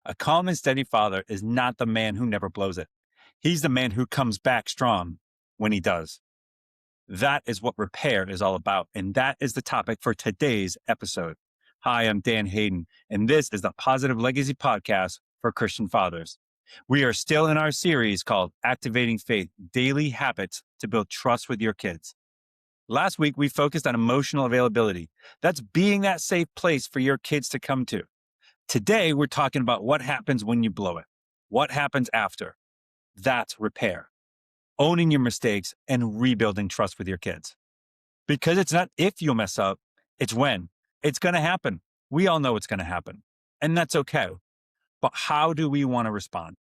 A calm and steady father is not the man who never blows it. He's the man who comes back strong when he does. That is what repair is all about. And that is the topic for today's episode. Hi, I'm Dan Hayden, and this is the Positive Legacy Podcast for Christian Fathers. We are still in our series called Activating Faith, Daily Habits to Build Trust with Your Kids. Last week, we focused on emotional availability. That's being that safe place for your kids to come to. Today, we're talking about what happens when you blow it. What happens after? That's repair. Owning your mistakes and rebuilding trust with your kids. Because it's not if you'll mess up, it's when. It's going to happen. We all know it's going to happen. And that's okay. But how do we want to respond?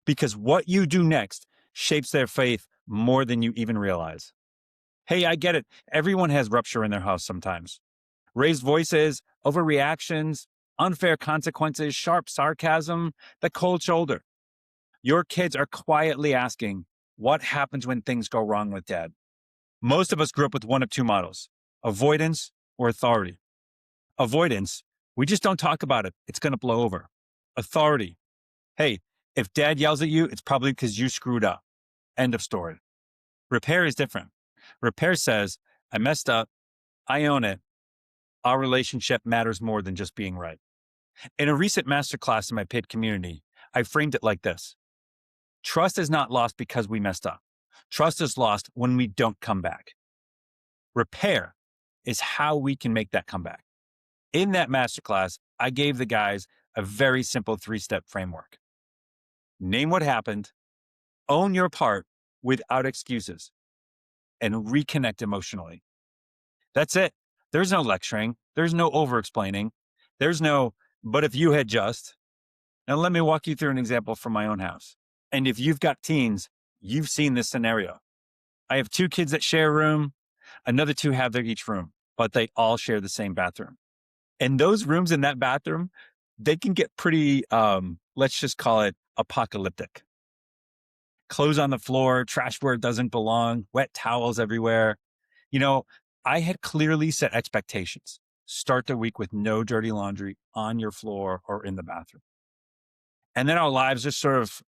Because what you do next shapes their faith more than you even realize. Hey, I get it. Everyone has rupture in their house sometimes. Raised voices, overreactions, unfair consequences, sharp sarcasm, the cold shoulder. Your kids are quietly asking, what happens when things go wrong with dad? Most of us grew up with one of two models, avoidance or authority. Avoidance, we just don't talk about it. It's going to blow over. Authority, hey, if dad yells at you, it's probably because you screwed up. End of story. Repair is different. Repair says, I messed up. I own it. Our relationship matters more than just being right. In a recent masterclass in my paid community, I framed it like this. Trust is not lost because we messed up. Trust is lost when we don't come back. Repair is how we can make that comeback. In that masterclass, I gave the guys a very simple 3-step framework. Name what happened, own your part without excuses, and reconnect emotionally. That's it. There's no lecturing. There's no over-explaining. There's no, but if you had just. Now, let me walk you through an example from my own house. And if you've got teens, you've seen this scenario. I have 2 kids that share a room. Another 2 have their each room, but they all share the same bathroom. And those rooms in that bathroom, they can get pretty, let's just call it apocalyptic. Clothes on the floor, trash where it doesn't belong, wet towels everywhere. You know, I had clearly set expectations. Start the week with no dirty laundry on your floor or in the bathroom. And then our lives just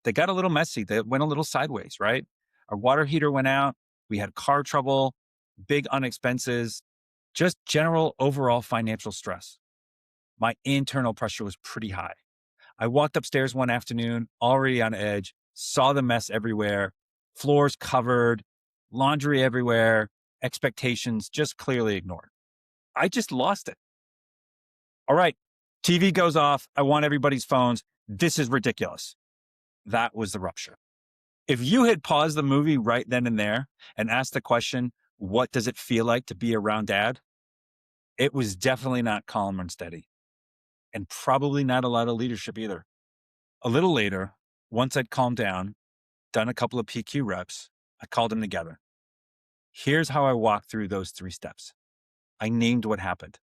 they got a little messy. They went a little sideways, right? Our water heater went out. We had car trouble, big unexpenses, just general overall financial stress. My internal pressure was pretty high. I walked upstairs one afternoon, already on edge, saw the mess everywhere, floors covered, laundry everywhere, expectations just clearly ignored. I just lost it. All right, TV goes off. I want everybody's phones. This is ridiculous. That was the rupture. If you had paused the movie right then and there and asked the question, what does it feel like to be around dad? It was definitely not calm and steady, and probably not a lot of leadership either. A little later, once I'd calmed down, done a couple of PQ reps, I called them together. Here's how I walked through those 3 steps. I named what happened.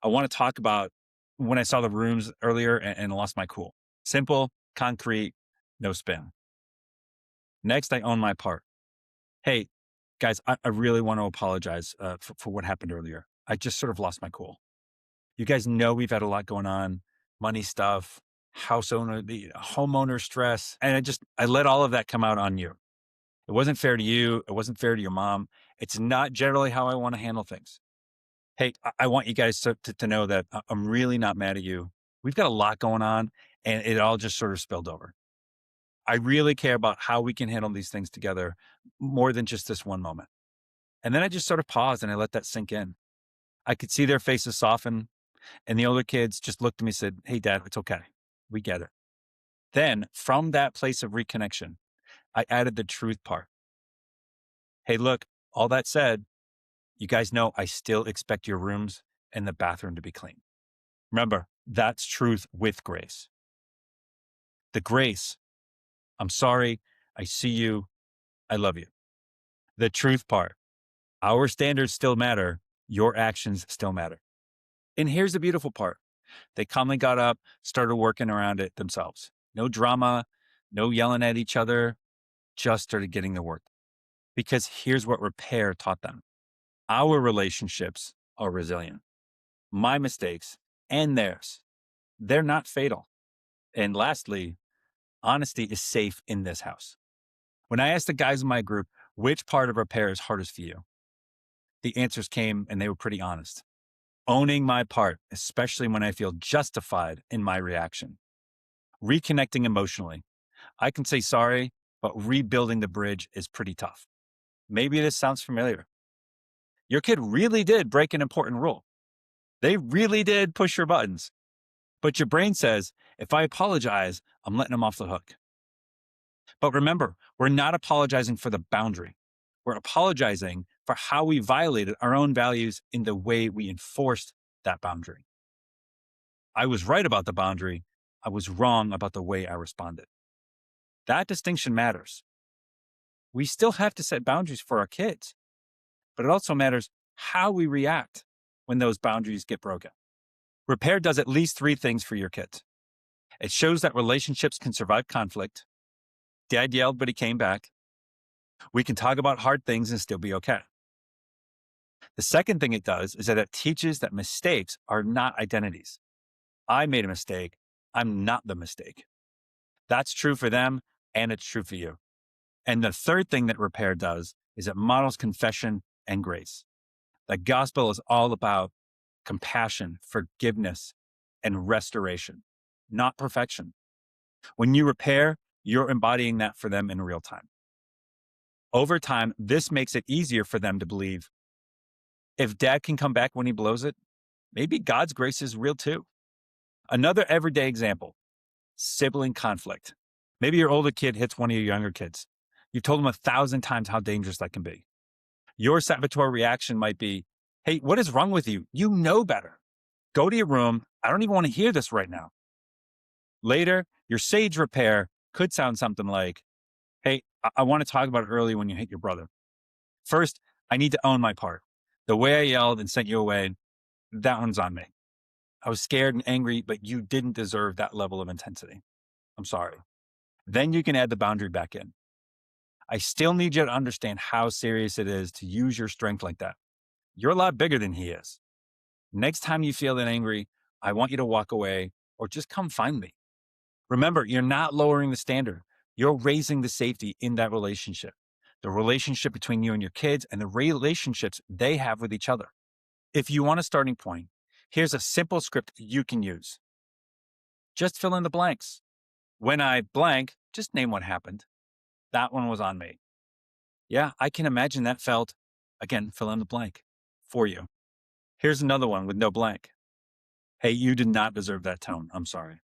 I want to talk about when I saw the rooms earlier and lost my cool. Simple, concrete, no spin. Next, I own my part. Hey, guys, I really want to apologize for what happened earlier. I just sort of lost my cool. You guys know we've had a lot going on, money stuff, homeowner stress. And I let all of that come out on you. It wasn't fair to you. It wasn't fair to your mom. It's not generally how I want to handle things. Hey, I want you guys to know that I'm really not mad at you. We've got a lot going on and it all just sort of spilled over. I really care about how we can handle these things together more than just this one moment. And then I just sort of paused and I let that sink in. I could see their faces soften, and the older kids just looked at me and said, hey, Dad, it's okay. We get it. Then from that place of reconnection, I added the truth part. Hey, look, all that said, you guys know I still expect your rooms and the bathroom to be clean. Remember, that's truth with grace. The grace, I'm sorry, I see you, I love you. The truth part, our standards still matter, your actions still matter. And here's the beautiful part. They calmly got up, started working around it themselves. No drama, no yelling at each other, just started getting the work. Because here's what repair taught them. Our relationships are resilient. My mistakes and theirs, they're not fatal. And lastly, honesty is safe in this house. When I asked the guys in my group, which part of repair is hardest for you? The answers came and they were pretty honest. Owning my part, especially when I feel justified in my reaction. Reconnecting emotionally. I can say sorry, but rebuilding the bridge is pretty tough. Maybe this sounds familiar. Your kid really did break an important rule. They really did push your buttons. But your brain says, if I apologize, I'm letting them off the hook. But remember, we're not apologizing for the boundary. We're apologizing for how we violated our own values in the way we enforced that boundary. I was right about the boundary. I was wrong about the way I responded. That distinction matters. We still have to set boundaries for our kids, but it also matters how we react when those boundaries get broken. Repair does at least 3 things for your kids. It shows that relationships can survive conflict. Dad yelled, but he came back. We can talk about hard things and still be okay. The second thing it does is that it teaches that mistakes are not identities. I made a mistake. I'm not the mistake. That's true for them, and it's true for you. And the third thing that repair does is it models confession and grace. The gospel is all about compassion, forgiveness, and restoration, not perfection. When you repair, you're embodying that for them in real time. Over time, this makes it easier for them to believe if dad can come back when he blows it, maybe God's grace is real too. Another everyday example, sibling conflict. Maybe your older kid hits one of your younger kids. You've told them 1,000 times how dangerous that can be. Your saboteur reaction might be, hey, what is wrong with you? You know better. Go to your room. I don't even want to hear this right now. Later, your sage repair could sound something like, hey, I want to talk about it early when you hit your brother. First, I need to own my part. The way I yelled and sent you away, that one's on me. I was scared and angry, but you didn't deserve that level of intensity. I'm sorry. Then you can add the boundary back in. I still need you to understand how serious it is to use your strength like that. You're a lot bigger than he is. Next time you feel that angry, I want you to walk away or just come find me. Remember, you're not lowering the standard. You're raising the safety in that relationship, the relationship between you and your kids, and the relationships they have with each other. If you want a starting point, here's a simple script you can use. Just fill in the blanks. When I blank, just name what happened. That one was on me. Yeah, I can imagine that felt, again, fill in the blank for you. Here's another one with no blank. Hey, you did not deserve that tone. I'm sorry.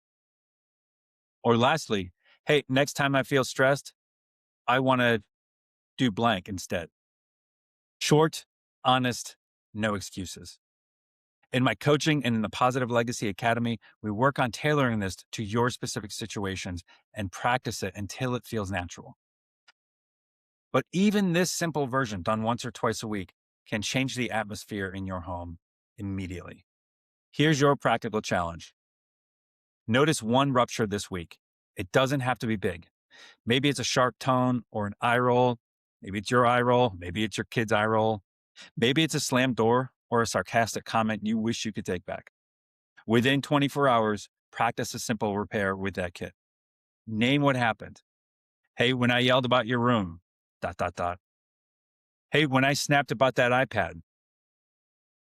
Or lastly, hey, next time I feel stressed, I want to do blank instead. Short, honest, no excuses. In my coaching and in the Positive Legacy Academy, we work on tailoring this to your specific situations and practice it until it feels natural. But even this simple version done once or twice a week can change the atmosphere in your home immediately. Here's your practical challenge. Notice one rupture this week. It doesn't have to be big. Maybe it's a sharp tone or an eye roll. Maybe it's your eye roll. Maybe it's your kid's eye roll. Maybe it's a slammed door or a sarcastic comment you wish you could take back. Within 24 hours, practice a simple repair with that kid. Name what happened. Hey, when I yelled about your room, ... Hey, when I snapped about that iPad.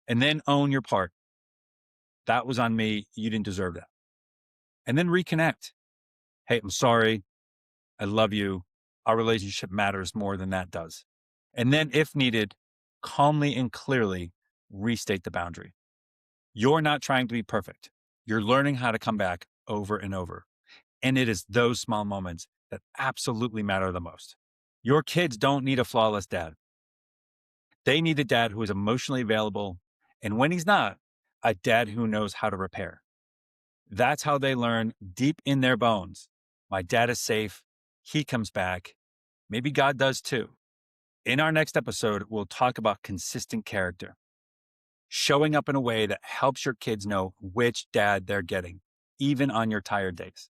And then own your part. That was on me. You didn't deserve that. And then reconnect. Hey, I'm sorry. I love you. Our relationship matters more than that does. And then, if needed, calmly and clearly restate the boundary. You're not trying to be perfect. You're learning how to come back over and over. And it is those small moments that absolutely matter the most. Your kids don't need a flawless dad. They need a dad who is emotionally available, and when he's not, a dad who knows how to repair. That's how they learn deep in their bones. My dad is safe. He comes back. Maybe God does too. In our next episode, we'll talk about consistent character, showing up in a way that helps your kids know which dad they're getting, even on your tired days.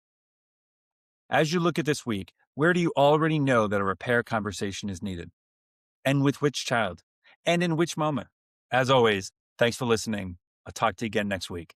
As you look at this week, where do you already know that a repair conversation is needed? And with which child? And in which moment? As always, thanks for listening. I'll talk to you again next week.